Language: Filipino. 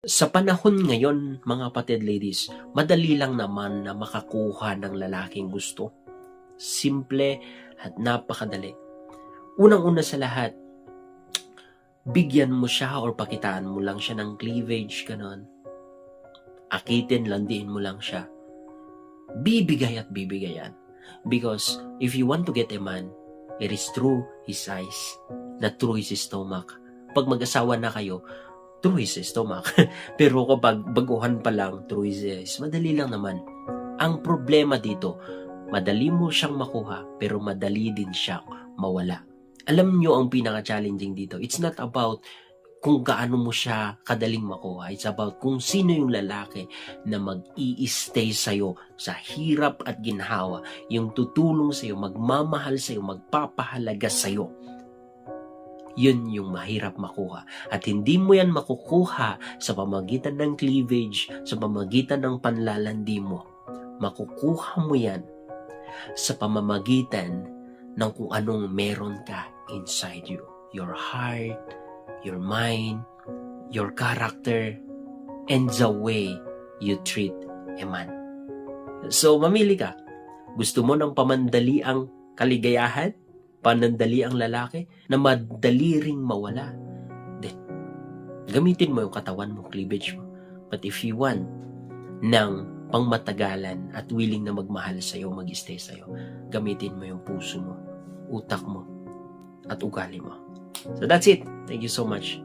Sa panahon ngayon, mga kapatid, ladies, madali lang naman na makakuha ng lalaking gusto. Simple at napakadali. Unang-una sa lahat, bigyan mo siya or pakitaan mo lang siya ng cleavage, ganon. Akitin, landiin mo lang siya. Bibigay at bibigay yan. Because if you want to get a man, it is through his eyes, not through his stomach. Pag mag-asawa na kayo, through his stomach. Pero kapag baguhan pa lang, through his eyes, madali lang naman. Ang problema dito, madali mo siyang makuha, pero madali din siyang mawala. Alam nyo ang pinaka-challenging dito, it's not about kung gaano mo siya kadaling makuha. It's about kung sino yung lalaki na mag-i-stay sa'yo sa hirap at ginhawa, yung tutulong sa'yo, magmamahal sa'yo, magpapahalaga sa'yo. Yun yung mahirap makuha. At hindi mo yan makukuha sa pamagitan ng cleavage, sa pamagitan ng panlalandi mo. Makukuha mo yan sa pamamagitan ng kung anong meron ka inside you. Your heart, your mind, your character, and the way you treat a man. So, mamili ka. Gusto mo ng pamandaliang kaligayahan? Panandali ang lalaki na madali ring mawala? Then, gamitin mo yung katawan mo, cleavage mo. But if you want ng pangmatagalan at willing na magmahal sa'yo, mag-stay sa'yo, gamitin mo yung puso mo, utak mo, at ugali mo. So that's it. Thank you so much.